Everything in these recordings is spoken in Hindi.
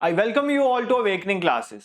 I welcome you all to Awakening Classes.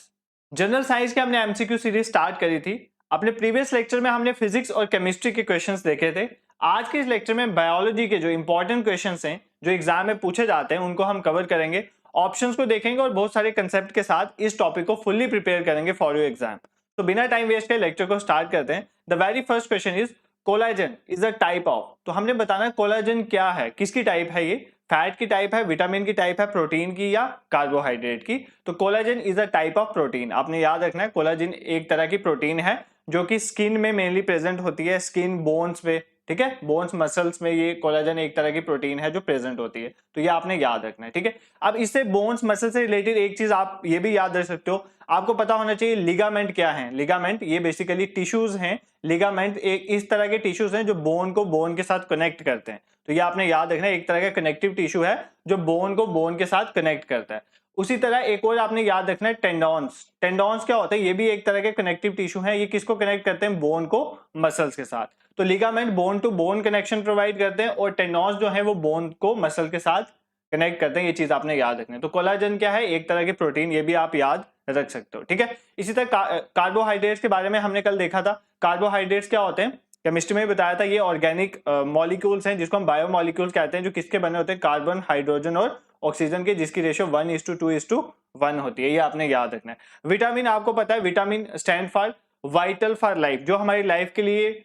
General science के हमने एमसीक्यू सीरीज स्टार्ट करी थी। अपने प्रीवियस लेक्चर में हमने फिजिक्स और केमिस्ट्री के क्वेश्चंस देखे थे। आज के इस लेक्चर में बायोलॉजी के जो इंपॉर्टेंट क्वेश्चंस हैं जो एग्जाम में पूछे जाते हैं उनको हम कवर करेंगे, ऑप्शंस को देखेंगे और बहुत सारे कंसेप्ट के साथ इस टॉपिक को फुल्ली प्रिपेयर करेंगे फॉर योर एग्जाम। तो बिना टाइम वेस्ट के लेक्चर को स्टार्ट करते हैं। The very first question is collagen is a type of. तो हमने बताना कोलाजन क्या है, किसकी टाइप है, ये फैट की टाइप है, विटामिन की टाइप है, प्रोटीन की या कार्बोहाइड्रेट की। तो collagen is a type of protein. आपने याद रखना है कोलाजन एक तरह की प्रोटीन है जो कि स्किन में मेनली प्रेजेंट होती है, स्किन बोन्स पे, ठीक है, बोन्स मसल्स में ये कोलाजन एक तरह की प्रोटीन है जो प्रेजेंट होती है। तो ये आपने याद रखना है, ठीक है। अब इससे बोन्स मसल से रिलेटेड एक चीज आप ये भी याद रख सकते हो, आपको पता होना चाहिए लिगामेंट क्या है। लिगामेंट ये बेसिकली टिश्यूज हैं। लिगामेंट एक इस तरह के टिश्यूज हैं जो बोन को बोन के साथ कनेक्ट करते हैं। तो ये आपने याद रखना है, एक तरह का कनेक्टिव टिश्यू है जो बोन को बोन के साथ कनेक्ट करता है। उसी तरह एक और आपने याद रखना है टेंडॉन्स। टेंडॉन्स क्या होता है, ये भी एक तरह के कनेक्टिव टिश्यू है। ये किसको कनेक्ट करते हैं, बोन को मसल्स के साथ। तो ligament bone to bone connection provide करते हैं और टेंडॉन्स जो है वो बोन को मसल के साथ कनेक्ट करते हैं। ये चीज आपने याद रखनी है। तो कोलाजन क्या है, एक तरह की प्रोटीन, ये भी आप याद रख सकते हो, ठीक है। इसी तरह कार्बोहाइड्रेट्स के बारे में हमने कल देखा था। कार्बोहाइड्रेट्स क्या होते हैं, केमिस्ट्री में बताया था, ये ऑर्गेनिक मॉलिक्यूल्स हैं जिसको हम बायोमॉलिक्यूल्स कहते हैं, जो किसके बने होते हैं, कार्बन, हाइड्रोजन और ऑक्सीजन के, जिसकी रेशियो 1:2:1 होती है। ये आपने याद रखना है। विटामिन आपको पता है, vitamin stand for vital for life, जो हमारी लाइफ के लिए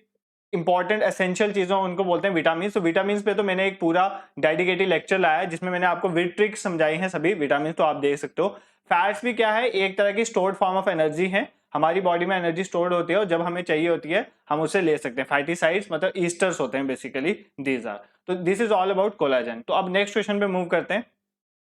इंपॉर्टेंट एसेंशियल चीजों उनको बोलते हैं विटामिन। तो विटामिन पे तो मैंने एक पूरा डेडिकेटेड लेक्चर लाया है जिसमें मैंने आपको विद ट्रिक्स समझाई हैं सभी विटामिन, तो आप देख सकते हो। फैट्स भी क्या है, एक तरह की स्टोर्ड फॉर्म ऑफ एनर्जी है। हमारी बॉडी में एनर्जी स्टोर्ड होती है और जब हमें चाहिए होती है हम उसे ले सकते हैं। फैटी साइड्स मतलब ईस्टर्स होते हैं बेसिकली, दीज आर। तो this is all about collagen. तो अब नेक्स्ट क्वेश्चन पे मूव करते हैं।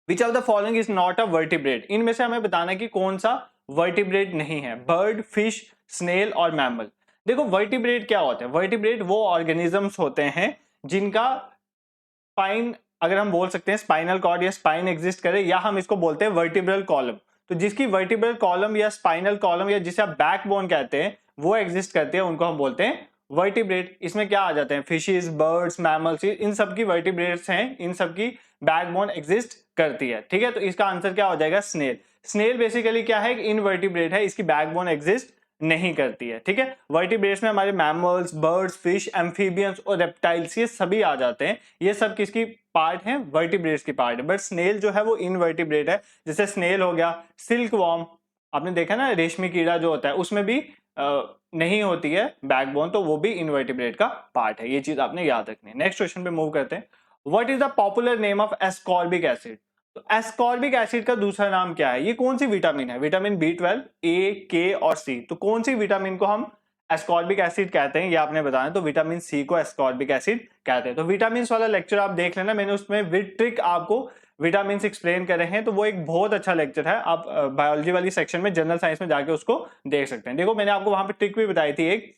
Which of the following is not a vertebrate. इनमें से हमें बताना कि कौन सा वर्टिब्रेट नहीं है, बर्ड, फिश, स्नेल और मैमल। देखो वर्टिब्रेट क्या होते हैं, वर्टिब्रेट वो ऑर्गेनिजम्स होते हैं जिनका स्पाइन, अगर हम बोल सकते हैं स्पाइनल कॉर्ड या स्पाइन एग्जिस्ट करे, या हम इसको बोलते हैं वर्टिब्रल कॉलम। तो जिसकी वर्टिब्रल कॉलम या स्पाइनल कॉलम या जिसे आप बैकबोन कहते हैं वो एग्जिस्ट करते हैं, उनको हम बोलते हैं वर्टिब्रेट। इसमें क्या आ जाते हैं, फिशेस, बर्ड्स, मैमल्स, इन सब की वर्टिब्रेट्स हैं, इन सब की बैकबोन एग्जिस्ट करती है, ठीक है। तो इसका आंसर क्या हो जाएगा, स्नेल। स्नेल बेसिकली क्या है, इनवर्टिब्रेट है, इसकी बैकबोन एग्जिस्ट नहीं करती है, ठीक है। वर्टिब्रेट्स में हमारे मैमल्स, बर्ड्स, फिश, एम्फीबियंस और रेप्टाइल्स ये सभी आ जाते हैं। ये सब किसकी पार्ट है, वर्टिब्रेट्स की पार्ट है। बट स्नेल जो है वो इनवर्टिब्रेट है। जैसे स्नेल हो गया, सिल्क वॉर्म, आपने देखा ना रेशमी कीड़ा जो होता है उसमें भी नहीं होती है बैकबोन, तो वो भी इनवर्टिब्रेट का पार्ट है। ये चीज आपने याद रखनी है। नेक्स्ट क्वेश्चन पे मूव करते हैं। What is the popular name of ascorbic acid. तो एस्कॉर्बिक एसिड का दूसरा नाम क्या है, ये कौन सी विटामिन है, विटामिन B12, ए, के और सी। तो कौन सी विटामिन को हम एस्कॉर्बिक एसिड कहते हैं, ये आपने बताना। तो विटामिन सी को एस्कॉर्बिक एसिड कहते हैं। तो विटामिन वाला लेक्चर आप देख लेना, मैंने उसमें विद ट्रिक आपको विटामिन एक्सप्लेन करे हैं, तो वो एक बहुत अच्छा लेक्चर है। आप बायोलॉजी वाली सेक्शन में जनरल साइंस में जाके उसको देख सकते हैं। देखो मैंने आपको वहां पे ट्रिक भी बताई थी एक,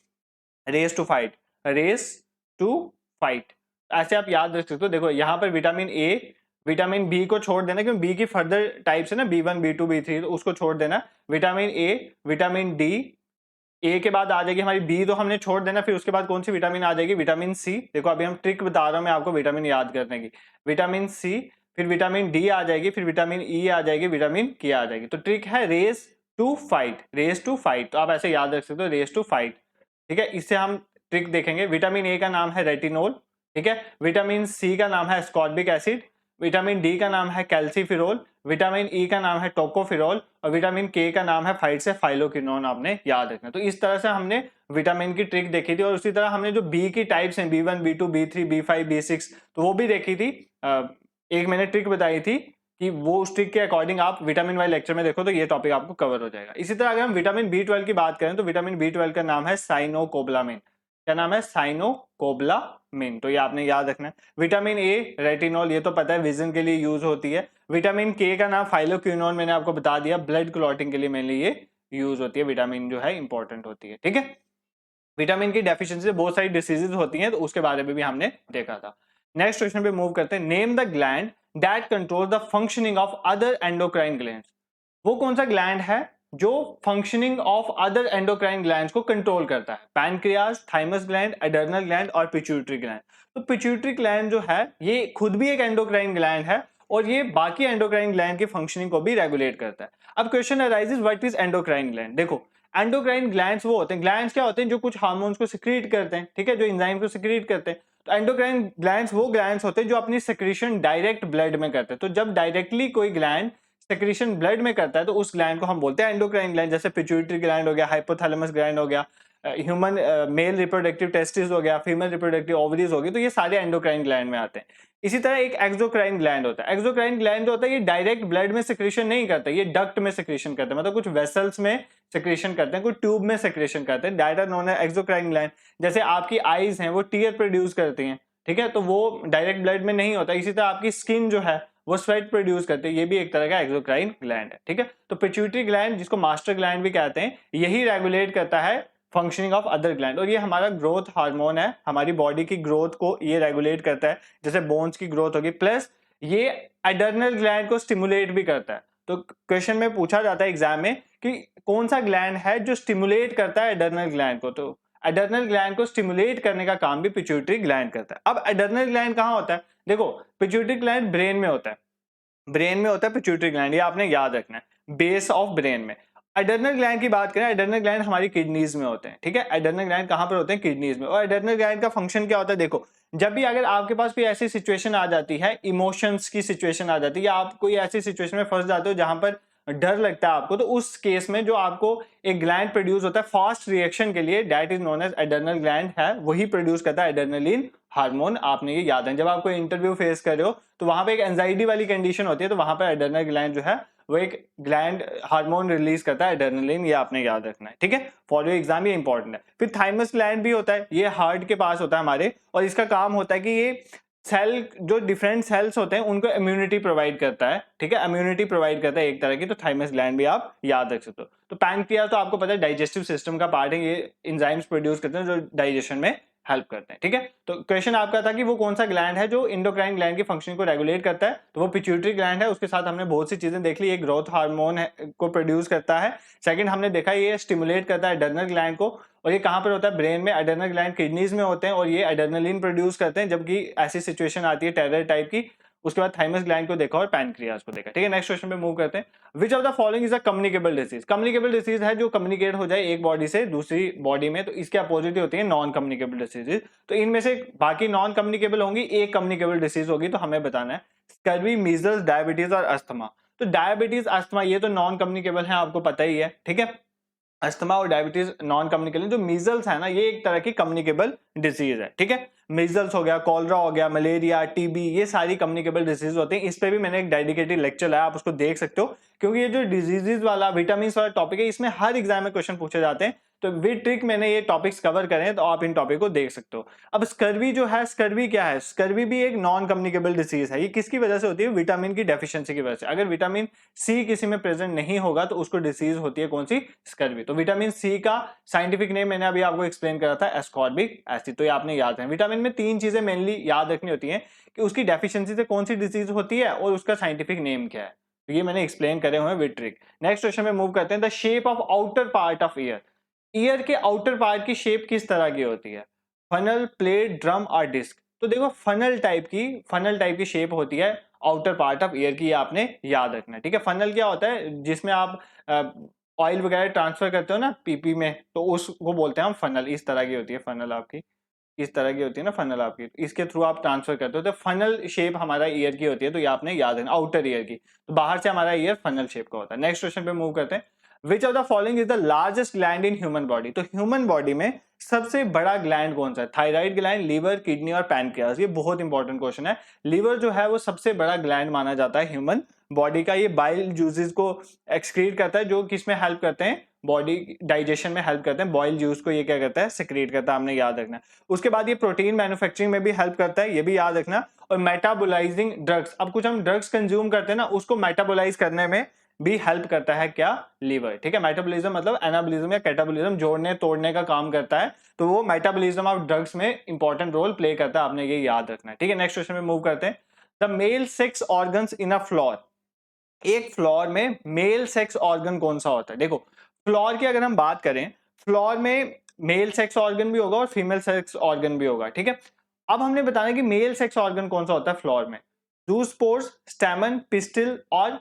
race to fight, race to fight, ऐसे आप याद रख सकते हो। देखो यहाँ पर विटामिन ए, विटामिन बी को छोड़ देना क्योंकि बी की फर्दर टाइप्स है ना, B1, B2, B3, तो उसको छोड़ देना। विटामिन ए, विटामिन डी, ए के बाद आ जाएगी हमारी बी, तो हमने छोड़ देना। फिर उसके बाद कौन सी विटामिन आ जाएगी, विटामिन सी। देखो अभी हम ट्रिक बता रहा हूं मैं आपको विटामिन याद करने की। विटामिन सी, फिर विटामिन डी आ जाएगी, फिर विटामिन ई आ जाएगी, विटामिन के आ जाएगी। तो ट्रिक है race to fight, race to fight. तो आप ऐसे याद रख सकते हो, रेस टू फाइट, ठीक है। इससे हम ट्रिक देखेंगे। विटामिन ए का नाम है रेटिनोल, ठीक है। विटामिन सी का नाम है एस्कॉर्बिक एसिड, विटामिन डी का नाम है कैल्सीफिरोल, विटामिन ई का नाम है टोकोफिरोल और विटामिन के का नाम है फाइट से फाइलोक्विनोन, आपने याद रखना। तो इस तरह से हमने विटामिन की ट्रिक देखी थी। और उसी तरह हमने जो बी की टाइप्स हैं, B1, B2, B3, B5, B6, तो वो भी देखी थी। एक मैंने ट्रिक बताई थी कि वो उस ट्रिक के अकॉर्डिंग आप विटामिन वाले लेक्चर में देखो तो ये टॉपिक आपको कवर हो जाएगा। इसी तरह अगर हम विटामिन B12 की बात करें तो विटामिन B12 का नाम है साइनोकोबलामिन। क्या नाम है, साइनोकोबलामिन। तो ये आपने याद रखना है। विटामिन ए रेटिनॉल, ये तो पता है विजन के लिए यूज होती है। विटामिन के का नाम फाइलोक्विनोन, मैंने आपको बता दिया, ब्लड क्लॉटिंग के लिए मेनली ये यूज होती है। विटामिन जो है इंपॉर्टेंट होती है, ठीक है। विटामिन की डेफिशिएंसी से बहुत सारी डिसीजेज होती हैं, तो उसके बारे में भी हमने देखा था। नेक्स्ट क्वेश्चन पे मूव करते हैं। Name the gland that control the functioning of other endocrine glands. वो कौन सा ग्लैंड है जो functioning of other endocrine glands को कंट्रोल करता है। Pancreas, thymus gland, adrenal gland और पिट्यूटरी ग्लैंड। तो पिट्यूटरी ग्लैंड जो है ये खुद भी एक एंडोक्राइन ग्लैंड है और ये बाकी एंडोक्राइन ग्लैंड की फंक्शनिंग को भी रेगुलेट करता है। अब question arises what is endocrine gland. देखो एंडोक्राइन ग्लैंड्स वो होते हैं, ग्लैंड्स क्या होते हैं जो कुछ हार्मोन्स को सिक्रीट करते हैं, ठीक है, जो एंजाइम को सिक्रीट करते हैं। तो एंडोक्राइन ग्लैंड्स वो ग्लैंड्स होते हैं जो अपनी सिक्रीशन डायरेक्ट ब्लड में करते हैं। तो जब डायरेक्टली कोई ग्लैंड सिक्रीशन ब्लड में करता है तो उस ग्लैंड को हम बोलते हैं एंडोक्राइन ग्लैंड। जैसे पिट्यूटरी ग्लैंड हो गया, हाइपोथैलेमस ग्लैंड हो गया, ह्यूमन मेल रिप्रोडक्टिव टेस्टिस हो गया, फीमेल रिप्रोडक्टिव ओवरीज हो गई, तो ये सारे एंडोक्राइन ग्लैंड में आते हैं। इसी तरह एक एक्सोक्राइन ग्लैंड होता है। एक्सोक्राइन ग्लैंड जो होता है ये डायरेक्ट ब्लड में सिक्रीशन नहीं करता, ये डक्ट में सिक्रीशन करता है, मतलब कुछ वेसल्स में सिक्रीशन करते हैं, कुछ ट्यूब में सिक्रीशन करते हैं, that are known as exocrine gland. जैसे आपकी आईज हैं वो टीयर प्रोड्यूस करती हैं, ठीक है, तो वो डायरेक्ट ब्लड में नहीं होता। इसी तरह आपकी स्किन जो है वो स्वेट प्रोड्यूस करते हैं, ये भी एक तरह का एक्सोक्राइन ग्लैंड है, ठीक है। तो पिट्यूटरी ग्लैंड जिसको मास्टर ग्लैंड भी कहते हैं, यही रेगुलेट करता है फंक्शनिंग ऑफ अदर ग्लैंड, और ये हमारा ग्रोथ हार्मोन है, हमारी बॉडी की ग्रोथ को ये रेगुलेट करता है, जैसे बोन्स की ग्रोथ होगी। प्लस ये एडर्नल ग्लैंड को स्टिमुलेट भी करता है। तो क्वेश्चन में पूछा जाता है एग्जाम में कि कौन सा ग्लैंड है जो स्टिमुलेट करता है एडर्नल ग्लैंड को, तो एडर्नल ग्लैंड को स्टिमुलेट करने का काम भी पिट्यूटरी ग्लैंड करता है। अब एडर्नल ग्लैंड कहाँ होता है, देखो पिट्यूटरी ग्लैंड ब्रेन में होता है, ब्रेन में होता है पिट्यूटरी ग्लैंड, ये आपने याद रखना है, बेस ऑफ ब्रेन में। एडर्नल ग्लैंड की बात करें, एडर्नल ग्लैंड हमारी किडनीज में होते हैं, ठीक है, एडर्नल ग्लैंड कहां पर होते हैं, किडनीज में। और एडर्नल ग्लैंड का फंक्शन क्या होता है, देखो जब भी अगर आपके पास कोई ऐसी सिचुएशन आ जाती है, इमोशंस की सिचुएशन आ जाती है, या आप कोई ऐसी सिचुएशन में फंस जाते हो जहां पर डर लगता है आपको, तो उस केस में जो आपको एक ग्लैंड प्रोड्यूस होता है फास्ट रिएक्शन के लिए, that is known as adrenal gland है, वही प्रोड्यूस करता है एड्रेनलिन हार्मोन। आपने ये याद है, जब आप कोई इंटरव्यू फेस कर रहे हो तो वहां पे एक एंजाइटी वाली कंडीशन होती है, तो वहां पर एड्रेनल ग्लैंड जो है वो एक ग्लैंड हार्मोन रिलीज करता है एड्रेनलिन, ये आपने याद रखना है, ठीक है, फॉर योर एग्जाम ये इंपॉर्टेंट है। फिर थाइमस ग्लैंड भी होता है, ये हार्ट के पास होता है हमारे, और इसका काम होता है कि ये सेल जो डिफरेंट सेल्स होते हैं उनको इम्यूनिटी प्रोवाइड करता है, ठीक है, इम्यूनिटी प्रोवाइड करता है एक तरह की, तो थाइमस ग्लैंड भी आप याद रख सकते हो। तो पैंक्रियाज तो आपको पता है डाइजेस्टिव सिस्टम का पार्ट है, ये एंजाइम्स प्रोड्यूस करते हैं जो डाइजेशन में हेल्प करते हैं, ठीक है। तो क्वेश्चन आपका था कि वो कौन सा ग्लैंड है जो इंडोक्राइन ग्लैंड की फंक्शन को रेगुलेट करता है, तो वो पिट्यूटरी ग्लैंड है। उसके साथ हमने बहुत सी चीजें देख ली, ये ग्रोथ हार्मोन को प्रोड्यूस करता है। सेकंड हमने देखा ये स्टिमुलेट करता है एड्रेनल ग्लैंड को, और ये कहां पर होता है, ब्रेन में। एड्रेनल ग्लैंड किडनीज में होते हैं और ये एड्रेनलिन प्रोड्यूस करते हैं जबकि ऐसी सिचुएशन आती है टेरर टाइप की। उसके बाद थाइमस ग्लैंड को देखा और पैनक्रियाज को देखा, ठीक है। नेक्स्ट क्वेश्चन पे मूव करते हैं। Which of the following is a communicable disease. Communicable disease है जो कम्युनिकेट हो जाए एक बॉडी से दूसरी बॉडी में, तो इसके अपोजिट होती है नॉन कम्युनिकेबल डिसीजेज। तो इनमें से बाकी नॉन कम्युनिकेबल होंगी, एक कम्युनिकेबल डिसीज होगी, तो हमें बताना है स्कर्वी, मीजल्स, डायबिटीज और अस्थमा। तो डायबिटीज अस्थमा ये तो नॉन कम्युनिकेबल है, आपको पता ही है, ठीक है। अस्थमा और डायबिटीज नॉन कम्युनिकेबल। जो मीजल्स है ना, ये एक तरह की कम्युनिकेबल डिजीज है, ठीक है। मीजल्स हो गया, कॉलरा हो गया, मलेरिया, टीबी, ये सारी कम्युनिकेबल डिजीज होते हैं। इस पे भी मैंने एक डेडिकेटेड लेक्चर लाया, आप उसको देख सकते हो, क्योंकि ये जो डिजीजेज वाला विटामिन वाला टॉपिक है, इसमें हर एग्जाम में क्वेश्चन पूछे जाते हैं। तो विद ट्रिक मैंने ये टॉपिक्स कवर करे हैं, तो आप इन टॉपिक को देख सकते हो। अब स्कर्वी जो है, स्कर्वी क्या है, स्कर्वी भी एक नॉन कम्युनिकेबल डिजीज है। ये किसकी वजह से होती है, विटामिन की डेफिशिएंसी की वजह से। अगर विटामिन सी किसी में प्रेजेंट नहीं होगा तो उसको डिसीज होती है कौन सी, स्कर्वी। तो विटामिन सी का साइंटिफिक नेम मैंने अभी आपको एक्सप्लेन करा था, एस्कॉर्बिक एसिड, तो ये आपने याद है। विटामिन में तीन चीजें मेनली याद रखनी होती हैं कि उसकी डेफिशिएंसी से कौन सी डिजीज होती है और उसका साइंटिफिक नेम क्या है, तो ये मैंने एक्सप्लेन करे हुए हैं विद ट्रिक। नेक्स्ट क्वेश्चन में मूव करते हैं। The shape of outer part of year. Year के आउटर पार्ट की शेप किस तरह की होती है, फनल, प्लेट, ड्रम और डिस्क। तो देखो फनल टाइप की शेप होती है आउटर पार्ट ऑफ ईयर की, ये आपने याद रखना है, ठीक है। फनल क्या होता है, जिसमें आप ऑयल वगैरह ट्रांसफर करते हो ना पीपी में, तो उसको बोलते हैं हम फनल। इस तरह की होती है फनल आपकी, इस तरह की होती है ना फनल आपकी, इसके थ्रू आप ट्रांसफर करते हो, तो फनल शेप हमारा ईयर की होती है, तो ये आपने याद रखना, आउटर ईयर की। तो बाहर से हमारा ईयर फनल शेप का होता है। नेक्स्ट क्वेश्चन पे मूव करते हैं। Which of the following is the largest gland in human body. तो ह्यूमन बॉडी में सबसे बड़ा ग्लैंड कौन सा है, थायराइड ग्लैंड, लीवर, किडनी और पैनक्रियाज। ये बहुत इंपॉर्टेंट क्वेश्चन है। लीवर जो है वो सबसे बड़ा ग्लैंड माना जाता है ह्यूमन बॉडी का। ये बाइल जूसेस को एक्सक्रीट करता है, जो किसमें हेल्प करते हैं, बॉडी डाइजेशन में हेल्प करते हैं। बॉइल जूस को ये क्या करता है, सिक्रीट करता है, हमने याद रखना है। उसके बाद ये प्रोटीन मैन्युफैक्चरिंग में भी हेल्प करता है, ये भी याद रखना। और मेटाबोलाइजिंग ड्रग्स, अब कुछ हम ड्रग्स कंज्यूम करते हैं ना, उसको मेटाबोलाइज करने में भी हेल्प करता है क्या, लीवर, ठीक है। मेटाबॉलिज्म मतलब एनाबॉलिज्म या कैटाबॉलिज्म, जोड़ने तोड़ने का काम करता है, तो वो मेटाबॉलिज्म ऑफ ड्रग्स में इंपॉर्टेंट रोल प्ले करता है, आपने ये याद रखना है, ठीक है। नेक्स्ट क्वेश्चन में मूव करते हैं। The male sex organs in a floor. एक फ्लोर में मेल सेक्स ऑर्गन कौन सा होता है। देखो फ्लोर की अगर हम बात करें, फ्लोर में मेल सेक्स ऑर्गन भी होगा और फीमेल सेक्स ऑर्गन भी होगा, ठीक है। अब हमने बताना कि मेल सेक्स ऑर्गन कौन सा होता है फ्लोर में। जूस्पोर्स, स्टैमन, पिस्टिल और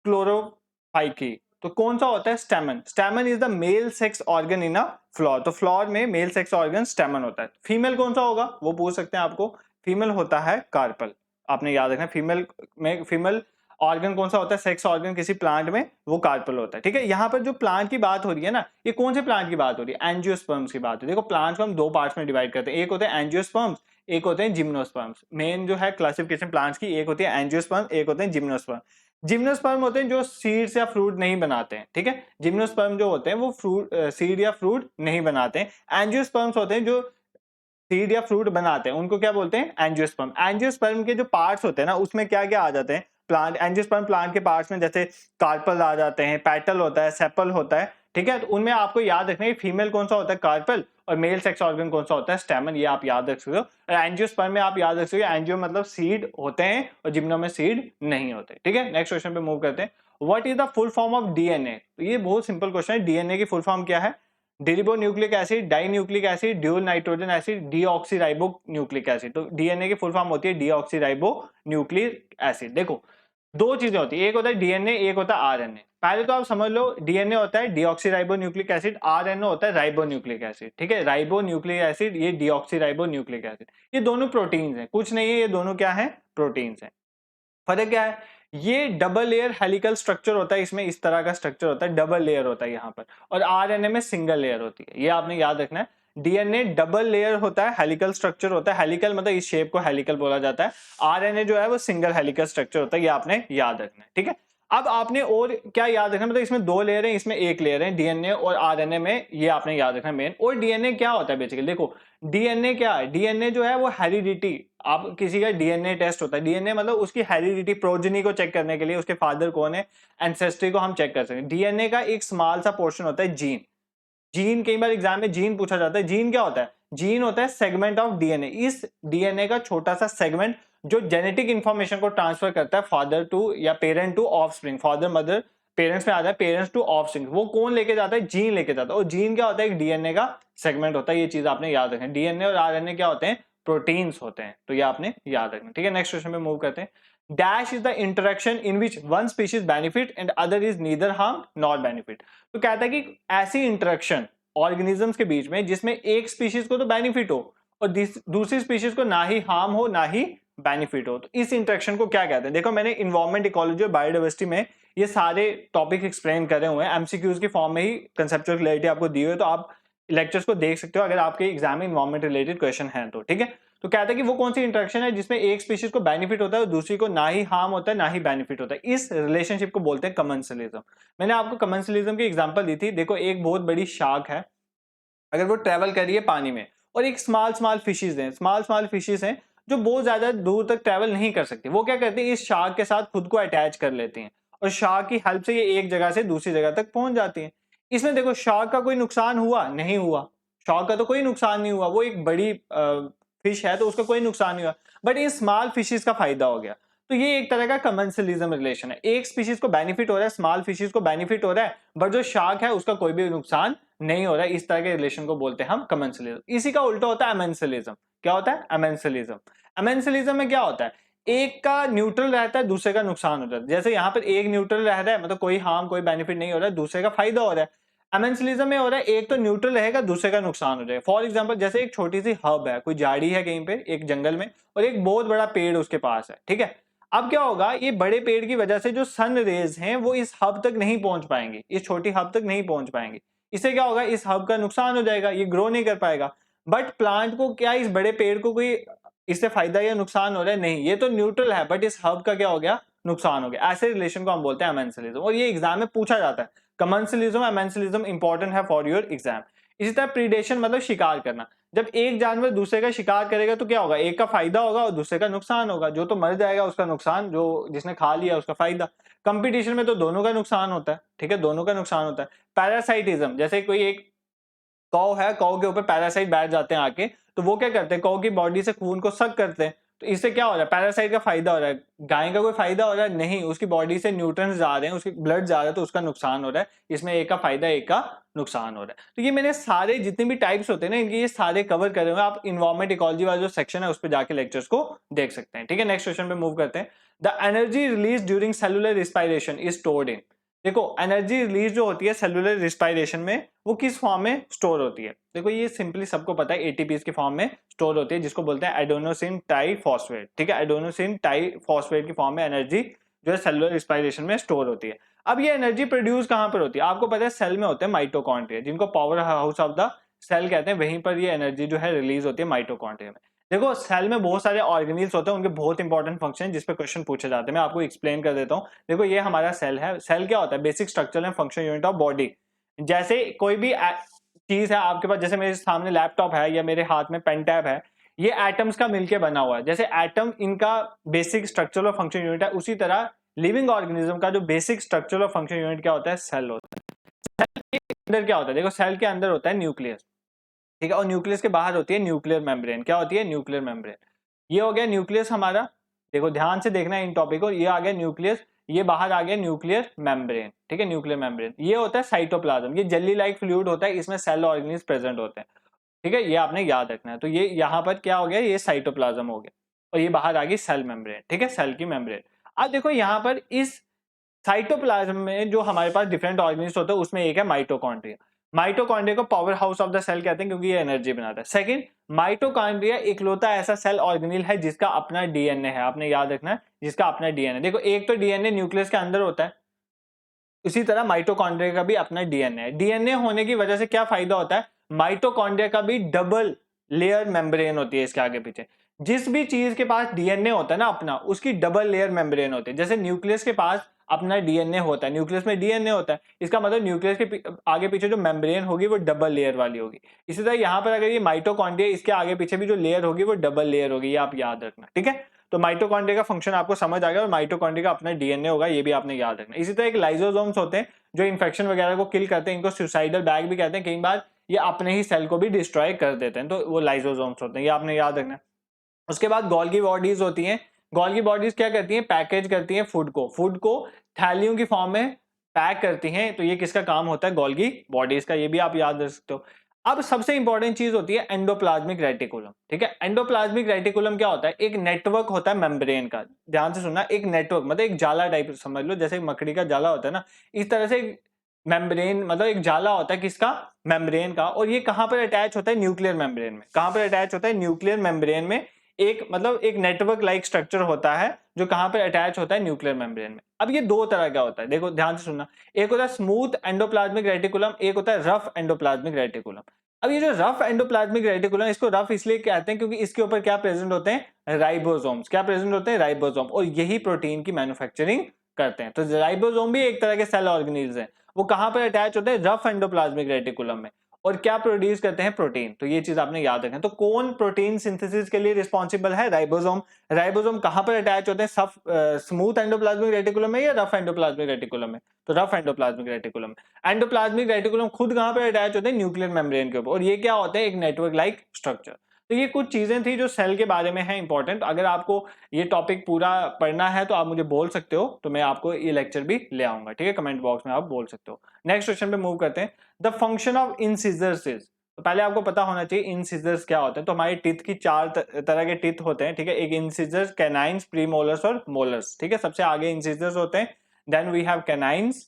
क्लोरोफाइकी। तो कौन सा होता है stamen? Stamen is the male sex organ in a flower. तो फ्लावर में मेल सेक्स ऑर्गन स्टैमन होता है। फीमेल कौन सा होगा वो पूछ सकते हैं आपको। फीमेल होता है कार्पल। आपने याद रखना फीमेल में फीमेल ऑर्गन कौन सा होता है, सेक्स ऑर्गन किसी प्लांट में, वो कार्पल होता है। ठीक है, यहाँ पर जो प्लांट की बात हो रही है ना, ये कौन से प्लांट की बात हो रही है? एंजियोस्पर्म्स की बात हो रही है। देखो प्लांट को हम दो पार्ट्स में डिवाइड करते हैं, एक होते हैं एंजियोस्पर्म्स, एक होते हैं जिम्नोस्पर्म्स। मेन जो है क्लासिफिकेशन प्लांट्स की, एक होती है एंजियोस्पर्म, एक होते हैं जिम्नोस्पर्म। जिम्नोस्पर्म होते हैं जो सीड्स या फ्रूट नहीं बनाते हैं। ठीक है, जिम्नोस्पर्म जो होते हैं वो फ्रूट सीड या फ्रूट नहीं बनाते हैं। एंजियोस्पर्म्स होते हैं जो सीड या फ्रूट बनाते हैं, उनको क्या बोलते हैं? एंजियोस्पर्म। एंजियोस्पर्म के जो पार्ट्स होते हैं ना, उसमें क्या क्या आ जाते हैं? प्लांट, एंजियोस्पर्म प्लांट के पार्ट्स में जैसे कार्पल आ जाते हैं, पेटल होता है, सेपल होता है। ठीक है, तो उनमें आपको याद रखना है फीमेल कौन सा होता है कार्पल, और मेल सेक्स ऑर्गन कौन सा होता है स्टैमन। ये आप याद रख सकते हो। एंजियोस्पर्म में आप याद रख सकते हो, एंजियो मतलब सीड होते हैं और जिम्नो में सीड नहीं होते। ठीक है, नेक्स्ट क्वेश्चन पे मूव करते हैं। What is the full form of DNA? तो ये बहुत सिंपल क्वेश्चन है। डीएनए की फुल फॉर्म क्या है? Diribonucleic acid, dinucleic acid, dual nitrogen acid, deoxyribonucleic acid. तो डीएनए की फुल फॉर्म होती है डीऑक्सीराइबो न्यूक्लिक एसिड। देखो दो चीजें होती है, एक होता है डीएनए, एक होता है आरएनए। पहले तो आप समझ लो डीएनए होता है डीऑक्सीराइबो न्यूक्लिक एसिड, आरएनए होता है राइबो न्यूक्लिक एसिड। ठीक है, राइबो न्यूक्लिक एसिड, ये डीऑक्सीराइबो न्यूक्लिक एसिड, ये दोनों प्रोटीन्स हैं, कुछ नहीं है, ये दोनों क्या है? प्रोटीन्स हैं। फर्क क्या है? ये डबल लेयर हेलिकल स्ट्रक्चर होता है, इसमें इस तरह का स्ट्रक्चर होता है, डबल लेयर होता है यहाँ पर, और आरएनए में सिंगल लेयर होती है। ये आपने याद रखना है। डीएनए डबल लेयर होता है, हेलिकल स्ट्रक्चर होता है, हेलिकल मतलब इस शेप को हेलिकल बोला जाता है। आरएनए जो है वो सिंगल हेलिकल स्ट्रक्चर होता है, ये आपने याद रखना है। ठीक है, अब आपने और क्या याद रखना, मतलब इसमें दो लेयर है, इसमें एक लेयर है, डीएनए और आरएनए में, ये आपने याद रखना मेन। और डीएनए क्या होता है बेसिकली? देखो डीएनए क्या है? डीएनए जो है वो हेरिडिटी, आप किसी का डीएनए टेस्ट होता है, डीएनए मतलब उसकी हेरिडिटी, प्रोजनी को चेक करने के लिए, उसके फादर कौन है, एंसेस्ट्री को हम चेक कर सकते हैं। डीएनए का एक स्मॉल सा पोर्शन होता है जीन। जीन कई बार एग्जाम में जीन पूछा जाता है। जीन क्या होता है? जीन होता है सेगमेंट ऑफ डीएनए, इस डीएनए का छोटा सा सेगमेंट जो जेनेटिक इंफॉर्मेशन को ट्रांसफर करता है फादर टू या parent to offspring. Father mother parents में आता है, पेरेंट्स टू ऑफस्प्रिंग, वो कौन लेके जाता है? जीन लेके जाता है। और जीन क्या होता है? एक डीएनए का सेगमेंट होता है। ये चीज आपने याद रखना है। डीएनए और आरएनए क्या होते हैं? प्रोटीन्स होते हैं। तो ये आपने याद रखना। ठीक है, नेक्स्ट क्वेश्चन पे मूव करते हैं। Dash is the interaction in which one species benefit and other is neither harm not benefit. तो कहता है कि ऐसी इंटरेक्शन ऑर्गेनिजम्स के बीच में जिसमें एक स्पीशीज को तो बेनिफिट हो और दूसरी स्पीशीज को ना ही हार्म हो ना ही बेनिफिट हो, तो इस इंटरेक्शन को क्या कहते हैं? देखो मैंने इन्वायरमेंट, इकोलॉजी और बायोडाइवर्सिटी में ये सारे टॉपिक एक्सप्लेन करे हुए हैं, एमसीक्यूज की फॉर्म में ही कंसेप्चुअल क्लैरिटी आपको दी हुई है, तो आप लेक्चर्स को देख सकते हो अगर आपके एग्जाम में इन्वायरमेंट रिलेटेड क्वेश्चन है तो। ठीक है, तो कहता है कि वो कौन सी इंटरेक्शन है जिसमें एक स्पीशीज को बेनिफिट होता है और दूसरी को ना ही हार्म होता है ना ही बेनिफिट होता है। इस रिलेशनशिप को बोलते हैं कमेंसलिज्म। मैंने आपको कमेंसलिज्म की एग्जांपल दी थी। देखो एक बहुत बड़ी शार्क है, अगर वो ट्रेवल कर रही है पानी में, और एक स्मॉल स्मॉल फिशेज हैं जो बहुत ज्यादा दूर तक ट्रेवल नहीं कर सकती, वो क्या करती है? इस शार्क के साथ खुद को अटैच कर लेती हैं और शार्क की हेल्प से ये एक जगह से दूसरी जगह तक पहुंच जाती हैं। इसमें देखो शार्क का कोई नुकसान हुआ? नहीं हुआ। शार्क का तो कोई नुकसान नहीं हुआ, वो एक बड़ी फिश है तो उसका कोई नुकसान नहीं हुआ, बट इन स्मॉल फिशेज का फायदा हो गया। तो ये एक तरह का कमेंसलिज्म रिलेशन है। एक स्पीशीज को बेनिफिट हो रहा है, स्मॉल फिशेज को बेनिफिट हो रहा है, बट जो शार्क है उसका कोई भी नुकसान नहीं हो रहा है। इस तरह के रिलेशन को बोलते हैं हम कमेंसलिज्म। इसी का उल्टा होता है अमेंसलिज्म। क्या होता है? अमेंसलिज्म। अमेंसलिज्म में क्या होता है? एक का न्यूट्रल रहता है, दूसरे का नुकसान हो जाता है। जैसे यहाँ पर एक न्यूट्रल रह रहा है, मतलब कोई हार्म कोई बेनिफिट नहीं हो रहा है, दूसरे का फायदा हो रहा है। अमेंसलिज्म में हो रहा है एक तो न्यूट्रल रहेगा, दूसरे का नुकसान हो जाएगा। फॉर एग्जाम्पल जैसे एक छोटी सी हब है, कोई झाड़ी है कहीं पे एक जंगल में, और एक बहुत बड़ा पेड़ उसके पास है। ठीक है, अब क्या होगा? ये बड़े पेड़ की वजह से जो सन रेज हैं वो इस हब तक नहीं पहुंच पाएंगे, इस छोटी हब तक नहीं पहुंच पाएंगे। इससे क्या होगा? इस हब का नुकसान हो जाएगा, ये ग्रो नहीं कर पाएगा। बट प्लांट को क्या, इस बड़े पेड़ को कोई इससे फायदा या नुकसान हो रहा है? नहीं, ये तो न्यूट्रल है, बट इस हब का क्या हो गया? नुकसान हो गया। ऐसे रिलेशन को हम बोलते हैं अमेंसलिज्म, और ये एग्जाम में पूछा जाता है। कमेंसलिज्म अमेंसलिज्म इंपॉर्टेंट है फॉर योर एग्जाम। इसी तरह प्रीडेशन मतलब शिकार करना। जब एक जानवर दूसरे का शिकार करेगा तो क्या होगा? एक का फायदा होगा और दूसरे का नुकसान होगा। जो तो मर जाएगा उसका नुकसान, जो जिसने खा लिया उसका फायदा। कंपटीशन में तो दोनों का नुकसान होता है। ठीक है, दोनों का नुकसान होता है। पैरासाइटिज्म, जैसे कोई एक कौ है, कौ के ऊपर पैरासाइट बैठ जाते हैं आके, तो वो क्या करते हैं? कौ की बॉडी से खून को सक करते हैं, तो इससे क्या हो रहा है, पैरासाइट का फायदा हो रहा है, गाय का कोई फायदा हो रहा है नहीं, उसकी बॉडी से न्यूट्रिएंट्स जा रहे हैं, उसकी ब्लड जा रहा है तो उसका नुकसान हो रहा है। इसमें एक का फायदा एक का नुकसान हो रहा है। तो ये मैंने सारे जितने भी टाइप्स होते हैं ना इनके ये सारे कवर करे हुए हैं। आप इन्वायरमेंट इकोलॉजी वाला जो सेक्शन है उस पर जाके लेक्चर्स को देख सकते हैं। ठीक है, नेक्स्ट क्वेश्चन पे मूव करते हैं। The energy release during cellular respiration is stored in. देखो एनर्जी रिलीज जो होती है सेलुलर रिस्पायरेशन में वो किस फॉर्म में स्टोर होती है। देखो ये सिंपली सबको पता है एटीपीज की फॉर्म में स्टोर होती है, जिसको बोलते हैं एडेनोसिन ट्राइफॉस्फेट। ठीक है, एडेनोसिन ट्राइफॉस्फेट की फॉर्म में एनर्जी जो है सेलुलर रिस्पायरेशन में स्टोर होती है। अब ये एनर्जी प्रोड्यूस कहां पर होती है, आपको पता है सेल में होते हैं माइटोकॉन्ड्रिया, जिनको powerhouse of the cell कहते हैं। वहीं पर ये एनर्जी जो है रिलीज होती है माइटोकॉन्ड्रिया में। देखो सेल में बहुत सारे ऑर्गेनिल्स होते हैं, उनके बहुत इंपॉर्टेंट फंक्शन है जिसपे क्वेश्चन पूछे जाते हैं। मैं आपको एक्सप्लेन कर देता हूँ। देखो ये हमारा सेल है। सेल क्या होता है, basic structure and function unit of body. जैसे कोई भी चीज है आपके पास, जैसे मेरे सामने लैपटॉप है या मेरे हाथ में पेन टैब है, ये एटम्स का मिलके बना हुआ है। जैसे एटम इनका बेसिक स्ट्रक्चर और फंक्शन यूनिट है, उसी तरह लिविंग ऑर्गेनिज्म का जो बेसिक स्ट्रक्चर और फंक्शन यूनिट क्या होता है, सेल होता है। सेल के अंदर क्या होता है, देखो सेल के अंदर होता है न्यूक्लियस। ठीक है, और न्यूक्लियस के बाहर होती है न्यूक्लियर मेम्ब्रेन। क्या होती है, न्यूक्लियर मेम्ब्रेन। ये हो गया न्यूक्लियस हमारा। देखो ध्यान से देखना है इन टॉपिक को। ये आ गया न्यूक्लियस, ये बाहर आ गया न्यूक्लियर मेम्ब्रेन। ठीक है, न्यूक्लियर मेम्ब्रेन। ये होता है साइटोप्लाज्म, ये जेली लाइक फ्लूइड होता है, इसमें सेल ऑर्गेनिल्स प्रेजेंट होते हैं। ठीक है, ये आपने याद रखना है। तो ये यहाँ पर क्या हो गया, ये साइटोप्लाज्म हो गया, और ये बाहर आ गई सेल मेम्ब्रेन। ठीक है, सेल की मेम्ब्रेन। अब देखो यहाँ पर इस साइटोप्लाज्म में जो हमारे पास डिफरेंट ऑर्गेनिल्स होते हैं उसमें एक है माइटोकॉन्ड्रिया। माइटोकॉन्ड्रिया को powerhouse of the cell कहते हैं क्योंकि ये एनर्जी बनाता है। सेकंड, माइटोकॉन्ड्रिया इकलौता ऐसा सेल ऑर्गेनिल है जिसका अपना डीएनए है, आपने याद रखना है, जिसका अपना डीएनए। देखो एक तो डीएनए न्यूक्लियस के अंदर होता है, इसी तरह माइटोकॉन्ड्रिया का भी अपना डीएनए है। डीएनए होने की वजह से क्या फायदा होता है, माइटोकॉन्ड्रिया का भी डबल लेयर मेम्ब्रेन होती है इसके आगे पीछे। जिस भी चीज के पास डीएनए होता है ना अपना, उसकी डबल लेयर मेम्ब्रेन होती है। जैसे न्यूक्लियस के पास अपना डीएनए होता है, न्यूक्लियस में डीएनए होता है, इसका मतलब न्यूक्लियस के आगे पीछे जो मेम्ब्रेन होगी वो डबल लेयर वाली होगी। इसी तरह यहाँ पर अगर ये माइटोकॉन्ड्रिया, इसके आगे पीछे भी जो लेयर होगी वो डबल लेयर होगी, ये आप याद रखना। ठीक है, तो माइटोकॉन्ड्रिया का फंक्शन आपको समझ आ गया, और माइटोकॉन्ड्रिया का अपना डीएनए होगा, ये भी आपने याद रखना। इसी तरह एक लाइसोसोम्स होते हैं जो इन्फेक्शन वगैरह को किल करते हैं, इनको सुसाइडल बैग भी कहते हैं। कई बार ये अपने ही सेल को भी डिस्ट्रॉय कर देते हैं, तो वो लाइसोसोम्स होते हैं, ये आपने याद रखना है। उसके बाद गोल्गी बॉडीज होती हैं। गोल्गी बॉडीज क्या करती हैं, पैकेज करती हैं फूड को थैलियों की फॉर्म में पैक करती हैं। तो ये किसका काम होता है, गोल्गी बॉडीज का, ये भी आप याद रख सकते हो। अब सबसे इंपॉर्टेंट चीज होती है एंडोप्लाज्मिक रेटिकुलम। ठीक है, एंडोप्लाज्मिक रेटिकुलम क्या होता है, एक नेटवर्क होता है मेम्ब्रेन का। ध्यान से सुनना, एक नेटवर्क मतलब एक जाला टाइप समझ लो, जैसे मकड़ी का जाला होता है ना, इस तरह से मेम्ब्रेन मतलब एक जाला होता है किसका, मेम्ब्रेन का। और ये कहां पर अटैच होता है, न्यूक्लियर मेम्ब्रेन में। कहां पर अटैच होता है, न्यूक्लियर मेम्ब्रेन में। एक मतलब एक नेटवर्क लाइक स्ट्रक्चर होता है जो कहां पर अटैच होता है, न्यूक्लियर मेम्ब्रेन में। अब ये दो तरह का होता है, देखो ध्यान से सुनना। एक होता है स्मूथ एंडोप्लाज्मिक रेटिकुलम, एक होता है रफ एंडोप्लाज्मिक रेटिकुलम। अब ये जो रफ एंडोप्लाज्मिक रेटिकुलम, इसको रफ इसलिए कहते हैं क्योंकि इसके ऊपर क्या प्रेजेंट होते हैं, राइबोसोम्स। क्या प्रेजेंट होते हैं, राइबोसोम, और यही प्रोटीन की मैन्युफैक्चरिंग करते हैं। तो राइबोसोम भी एक तरह के सेल ऑर्गेनिल्स हैं, वो कहां पर अटैच होते हैं, रफ एंडोप्लाज्मिक रेटिकुलम में, और क्या प्रोड्यूस करते हैं, प्रोटीन। तो ये चीज आपने याद रखना है। तो कौन प्रोटीन सिंथेसिस के लिए रिस्पॉन्सिबल है, राइबोसोम। राइबोसोम कहां पर अटैच होते हैं, स्मूथ एंडोप्लाज्मिक रेटिकुलम में या रफ एंडोप्लाज्मिक रेटिकुलम में, तो रफ एंडोप्लाज्मिक रेटिकुलम में। एंडोप्लाज्मिक रेटिकुलम खुद कहां पर अटैच होते हैं, न्यूक्लियर मेम्ब्रेन के ऊपर, और ये क्या होते हैं, एक नेटवर्क लाइक स्ट्रक्चर। तो ये कुछ चीजें थी जो सेल के बारे में है इंपॉर्टेंट। अगर आपको ये टॉपिक पूरा पढ़ना है तो आप मुझे बोल सकते हो, तो मैं आपको ये लेक्चर भी ले आऊंगा। ठीक है, कमेंट बॉक्स में आप बोल सकते हो। नेक्स्ट क्वेश्चन पे मूव करते हैं। The function of incisors is, तो पहले आपको पता होना चाहिए इंसिजर्स क्या होते हैं। तो हमारे टीथ की चार तरह के टीथ होते हैं। ठीक है, एक इंसिजर्स, कैनाइन्स, प्रीमोलर्स और मोलर्स। ठीक है, सबसे आगे इंसिजर्स होते हैं, देन वी हैव कैनाइन्स,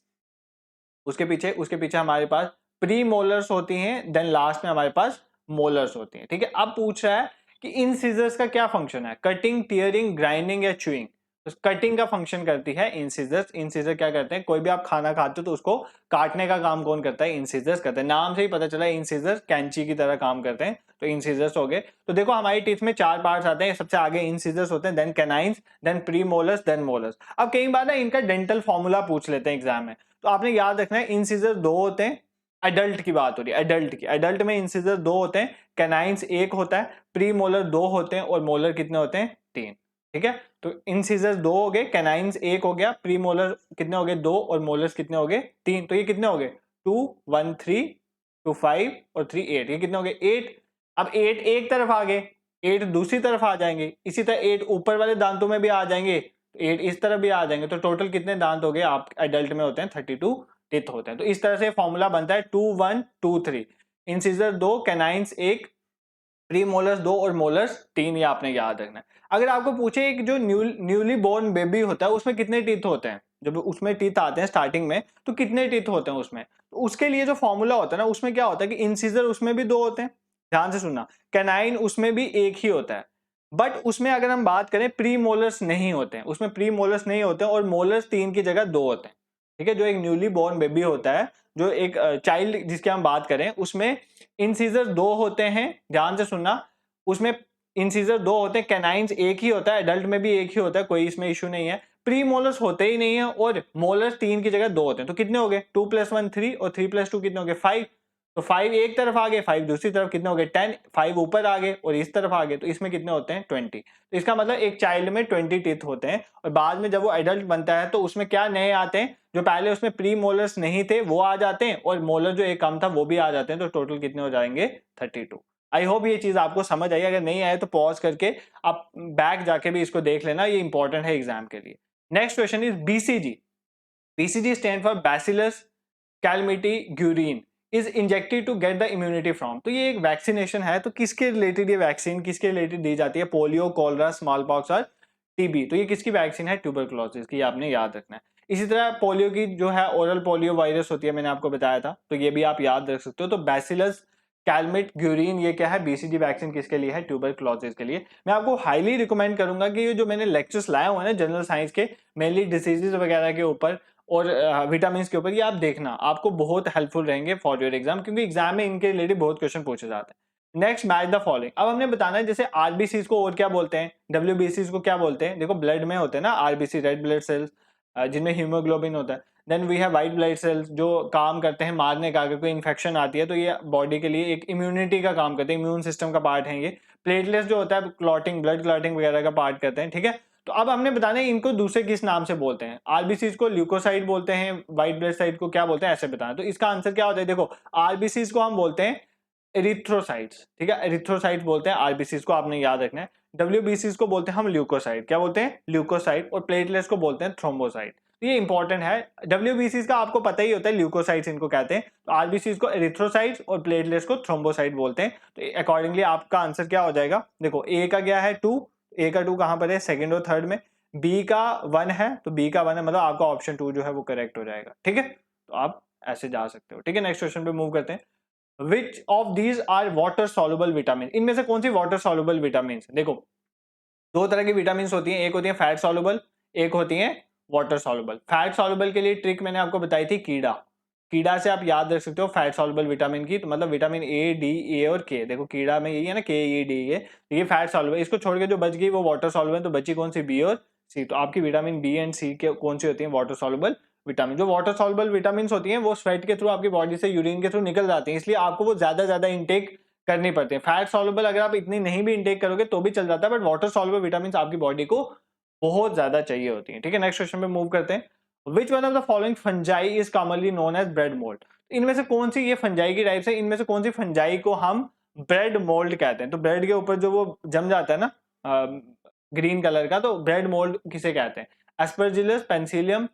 उसके पीछे हमारे पास प्रीमोलर्स होती हैं, देन लास्ट में हमारे पास मोलर्स होती हैं। ठीक है, अब पूछ रहा है कि इन सीजर्स का क्या फंक्शन है, कटिंग, टीयरिंग, ग्राइंडिंग या च्यूइंग। तो कटिंग का फंक्शन करती है इंसिजर्स। इंसिजर क्या करते हैं, कोई भी आप खाना खाते हो तो उसको काटने का काम कौन करता है, इंसिजर्स करते हैं। नाम से ही पता चला इंसिजर कैंची की तरह काम करते हैं, तो इंसिजर्स हो गए। तो देखो हमारी टीथ में चार पार्ट्स आते हैं, सबसे आगे इंसिजर्स होते हैं, then canines, then premolars, then molars. अब कई बार ना इनका डेंटल फॉर्मूला पूछ लेते हैं एग्जाम में, तो आपने याद रखना है इंसिजर दो होते हैं। एडल्ट की बात हो रही है, एडल्ट की, एडल्ट में इंसिजर दो होते हैं, कैनाइन्स एक होता है, प्री मोलर दो होते हैं, और मोलर कितने होते हैं, तीन। ठीक है, तो इंसिजर दो हो गए, कैनाइन्स एक हो गया, प्री मोलर कितने हो गए, दो, और मोलर्स कितने हो गए, तीन। तो ये कितने हो गए, 2 1 3 2 5 और 3 8, ये कितने हो गए, 8। अब 8 एक तरफ आ गए, 8 दूसरी तरफ आ जाएंगे, इसी तरह 8 ऊपर वाले दांतों में भी आ जाएंगे, 8 इस तरफ भी आ जाएंगे, तो टोटल कितने दांत हो गए आप एडल्ट में होते हैं 32 टीथ होते हैं। तो इस तरह से फॉर्मूला बनता है 2 1 2 3, इंसिजर 2, कैनाइंस 1, प्री मोलर्स 2 और मोलर्स 3, ये आपने याद रखना है। अगर आपको पूछे एक जो न्यूली बोर्न बेबी होता है उसमें कितने टीथ होते हैं, जब उसमें टीथ आते हैं स्टार्टिंग में तो कितने टीथ होते हैं उसमें, तो उसके लिए जो फॉर्मूला होता है ना उसमें क्या होता है कि इंसिजर उसमें भी 2 होते हैं, ध्यान से सुनना, कैनाइन उसमें भी एक ही होता है, बट उसमें अगर हम बात करें प्री मोलर्स नहीं होते हैं, उसमें प्री मोलर्स नहीं होते हैं और मोलर्स 3 की जगह 2 होते हैं। ठीक है, जो एक न्यूली बोर्न बेबी होता है, जो एक चाइल्ड जिसकी हम बात करें, उसमें इंसिजर 2 होते हैं, ध्यान से सुनना, उसमें इंसिजर 2 होते हैं, कैनाइंस एक ही होता है, एडल्ट में भी एक ही होता है, कोई इसमें इशू नहीं है, प्री मोलर्स होते ही नहीं है और मोलर्स 3 की जगह 2 होते हैं। तो कितने हो गए, 2 + 1 3 और 3 + 2 कितने हो गए 5, तो 5 एक तरफ आ गए, 5 दूसरी तरफ, कितने हो गए 10, 5 ऊपर आ गए और इस तरफ आ गए, तो इसमें कितने होते हैं 20। तो इसका मतलब एक चाइल्ड में 20 टीथ होते हैं और बाद में जब वो एडल्ट बनता है तो उसमें क्या नए आते हैं, जो पहले उसमें प्री मोलर्स नहीं थे वो आ जाते हैं और मोलर जो एक कम था वो भी आ जाते हैं, तो टोटल कितने हो जाएंगे 32। आई होप ये चीज आपको समझ आई, अगर नहीं आए तो पॉज करके आप बैक जाके भी इसको देख लेना, ये इंपॉर्टेंट है एग्जाम के लिए। Next question is BCG. BCG stand for bacillus Calmette is injected to get the immunity from. तो ये एक वैक्सीनेशन है, तो किसके रिलेटेड ये वैक्सीन किसके रिलेटेड दी जाती है, पोलियो, कॉलरा, स्मॉल पॉक्स और टीबी। तो ये किसकी वैक्सीन है, ट्यूबरकुलोसिस की, आपने याद रखना है। इसी तरह पोलियो की जो है ओरल पोलियो वायरस होती है, मैंने आपको बताया था, तो ये भी आप याद रख सकते हो। तो बैसिलस कैलमिट ग्यूरिन ये क्या है, बीसीजी वैक्सीन किसके लिए है, ट्यूबरकुलोसिस के लिए। मैं आपको हाईली रिकमेंड करूंगा कि ये जो मैंने लेक्चर्स लाए हुए हैं ना जनरल साइंस के, मेनली डिसीजेज वगैरह के ऊपर और विटामिन के ऊपर, ये आप देखना, आपको बहुत हेल्पफुल रहेंगे फॉर योर एग्जाम, क्योंकि एग्जाम में इनके रिलेटेड बहुत क्वेश्चन पूछे जाते हैं। Next, match the following. अब हमने बताना है जैसे आरबीसी को और क्या बोलते हैं, डब्ल्यूबीसी को क्या बोलते हैं, देखो ब्लड में होते हैं ना आरबीसी, रेड ब्लड सेल्स, जिनमें हीमोग्लोबिन होता है। Then we have white blood cells जो काम करते हैं मारने का, अगर कोई इन्फेक्शन आती है तो ये बॉडी के लिए एक इम्यूनिटी का काम करते हैं, इम्यून सिस्टम का पार्ट है ये। प्लेटलेट्स जो होता है क्लॉटिंग, ब्लड क्लॉटिंग वगैरह का पार्ट करते हैं, ठीक है। तो अब हमने बताना है इनको दूसरे किस नाम से बोलते हैं, आरबीसी को ल्यूकोसाइट बोलते हैं, व्हाइट ब्लड सेल को क्या बोलते हैं, ऐसे बताना। तो इसका आंसर क्या होता है, देखो आरबीसी को हम बोलते हैं एरिथ्रोसाइट्स, ठीक है, एरिथ्रोसाइट बोलते हैं आरबीसी को, आपने याद रखना है। डब्ल्यूबीसी को बोलते हैं हम ल्यूकोसाइट, क्या बोलते हैं, ल्यूकोसाइट, और प्लेटलेट्स को बोलते हैं थ्रोम्बोसाइट। तो ये इंपॉर्टेंट है, डब्ल्यूबीसी का आपको पता ही होता है, ल्यूकोसाइट्स इनको कहते हैं, तो आरबीसी को एरिथ्रोसाइट्स और प्लेटलेट्स को थ्रोम्बोसाइट बोलते हैं। तो अकॉर्डिंगली आपका आंसर क्या हो जाएगा, देखो ए का क्या है 2, ए का 2 कहां पर है, सेकंड और थर्ड में, बी का 1 है, तो बी का 1 है, मतलब आपका ऑप्शन 2 जो है वो करेक्ट हो जाएगा, ठीक है। तो आप ऐसे जा सकते हो, ठीक है। नेक्स्ट क्वेश्चन पे मूव करते हैं। Which of these are water soluble vitamin, इनमें से कौन सी वाटर सॉल्युबल विटामिन, देखो दो तरह की विटामिन होती हैं, एक होती है फैट सॉल्युबल, एक होती है वाटर सॉल्युबल। फैट सॉल्युबल के लिए ट्रिक मैंने आपको बताई थी, कीड़ा, कीड़ा से आप याद रख सकते हो फैट सॉल्युबल विटामिन की, तो मतलब विटामिन ए, डी, ए और के, देखो कीड़ा में यही है ना, के, ए, डी, ये फैट सॉल्युबल। इसको छोड़ के जो बच गई वो वाटर सॉल्युबल, तो बची कौन सी, बी और सी। तो आपकी विटामिन बी एंड सी के कौन सी होती है, वाटर सॉल्युबल विटामिन। जो वाटर सॉल्युबल विटामिन होती हैं वो स्वेट के थ्रू आपकी बॉडी से यूरिन के थ्रू निकल जाती हैं, इसलिए आपको वो ज्यादा इंटेक करनी पड़ती है। फैट सॉल्युबल अगर आप इतनी नहीं भी इंटेक करोगे तो भी चल जाता है, बट वाटर सॉल्युबल विटामिन आपकी बॉडी को बहुत ज्यादा चाहिए होती है, ठीक है। नेक्स्ट क्वेश्चन पे मूव करते हैं। Which one of the following fungi is commonly known as bread mould, इनमें से कौन सी ये फंजाई की टाइप्स है, इनमें से कौन सी फंजाई को हम ब्रेड मोल्ड कहते हैं। तो ब्रेड के ऊपर जो वो जम जाता है ना ग्रीन कलर का, तो ब्रेड मोल्ड किसे कहते हैं, एस्परजिलस, पेंसिलियम,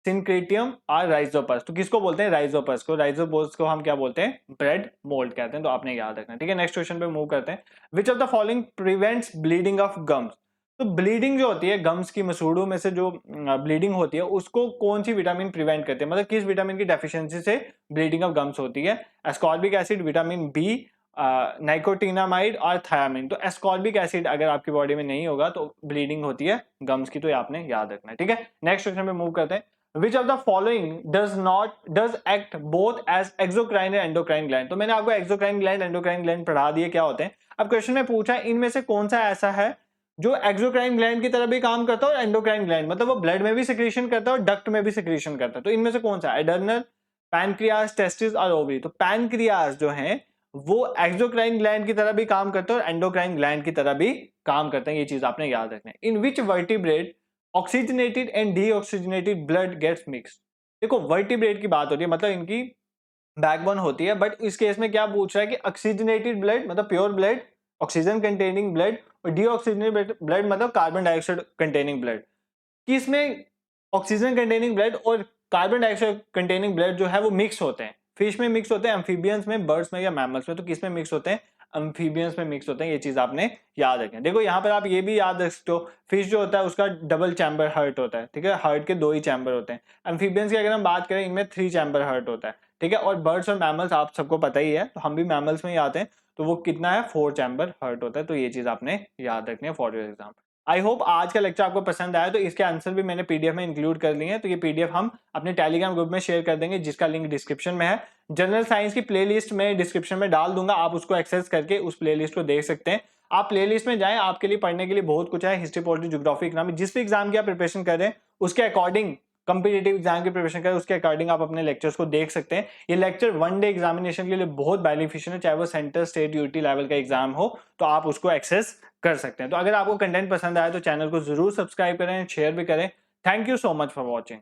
सिंक्रेटियम और राइजोपस। तो किसको बोलते हैं, राइजोपस को, राइजोपस को हम क्या बोलते हैं, ब्रेड मोल्ड कहते हैं, तो आपने याद रखना, ठीक है। नेक्स्ट क्वेश्चन पे मूव करते हैं। Which of the following prevents bleeding of gums, तो ब्लीडिंग जो होती है गम्स की, मसूड़ों में से जो ब्लीडिंग होती है उसको कौन सी विटामिन प्रिवेंट करती है, मतलब किस विटामिन की डेफिशिएंसी से ब्लीडिंग ऑफ गम्स होती है, एस्कॉर्बिक एसिड, विटामिन बी, नाइकोटिनामाइड और थायामिन। तो एस्कॉर्बिक एसिड अगर आपकी बॉडी में नहीं होगा तो ब्लीडिंग होती है गम्स की, तो ये आपने याद रखना है, ठीक है। नेक्स्ट क्वेश्चन पे मूव करते हैं। Which of the following does act both as exocrine and endocrine gland, तो मैंने आपको exocrine gland, endocrine gland पढ़ा दिए क्या होते हैं। अब क्वेश्चन में पूछा इनमें से कौन सा ऐसा है जो एक्सोक्राइन ग्लैंड की तरह भी काम करता है और एंडोक्राइन ग्लैंड, मतलब वो ब्लड में भी सिक्रीशन करता है और डक्ट में भी सिक्रीशन करता है। तो इनमें से कौन सा, एडर्नल, पैनक्रियास, टेस्टिस और ओवरी। तो पैनक्रियास जो है वो एक्सोक्राइन ग्लैंड की तरह भी काम करता है और एंडोक्राइन ग्लैंड की तरह भी काम करते हैं, ये चीज आपने याद रखना है। In which vertebrate oxygenated and deoxygenated blood gets mixed, देखो वर्टिब्रेट की बात हो रही है, मतलब इनकी बैकबोन होती है, बट इस केस में क्या पूछ रहा है कि ऑक्सीजनेटेड ब्लड मतलब pure blood oxygen containing blood और डीऑक्सीजनेटेड ब्लड मतलब कार्बन डाइऑक्साइड कंटेनिंग ब्लड, कि इसमें ऑक्सीजन कंटेनिंग ब्लड और कार्बन डाइऑक्साइड कंटेनिंग ब्लड जो है वो मिक्स होते हैं। फिश में मिक्स होते हैं, एम्फीबियंस में, बर्ड्स में या मैमल्स में। तो किस में मिक्स होते हैं? एम्फीबियंस में मिक्स होते हैं। ये चीज आपने याद रखें। देखो यहाँ पर आप ये भी याद रख सकते हो, फिश जो होता है उसका डबल चैम्बर हार्ट होता है, ठीक है, हार्ट के 2 ही चैम्बर होते हैं। एम्फीबियंस की अगर हम बात करें, इनमें 3 चैम्बर हार्ट होता है, ठीक है। और बर्ड्स और मैमल्स आप सबको पता ही है, तो हम भी मैमल्स में ही आते हैं, तो वो कितना है? 4 चैम्बर हार्ट होता है। तो ये चीज आपने याद रखनी है for your exam. I hope आज का लेक्चर आपको पसंद आया। तो इसके आंसर भी मैंने पीडीएफ में इंक्लूड कर लिए हैं, तो ये पीडीएफ हम अपने टेलीग्राम ग्रुप में शेयर कर देंगे, जिसका लिंक डिस्क्रिप्शन में है। जनरल साइंस की प्लेलिस्ट में डिस्क्रिप्शन में डाल दूंगा, आप उसको एक्सेस करके उस प्लेलिस्ट को देख सकते हैं। आप प्लेलिस्ट में जाएं, आपके लिए पढ़ने के लिए बहुत कुछ है। हिस्ट्री, पॉलिटी, ज्योग्राफी, इकोनॉमिक, जिस भी एग्जाम की आप प्रिपरेशन कर रहे हैं उसके अकॉर्डिंग, कंपिटिटिव एग्जाम की प्रिपरेशन करें उसके अकॉर्डिंग आप अपने लेक्चर्स को देख सकते हैं। ये लेक्चर 1 डे एग्जामिनेशन के लिए बहुत बेनिफिशियल है, चाहे वो सेंटर, स्टेट, यूटी लेवल का एग्जाम हो, तो आप उसको एक्सेस कर सकते हैं। तो अगर आपको कंटेंट पसंद आया तो चैनल को जरूर सब्सक्राइब करें, शेयर भी करें। Thank you so much for watching.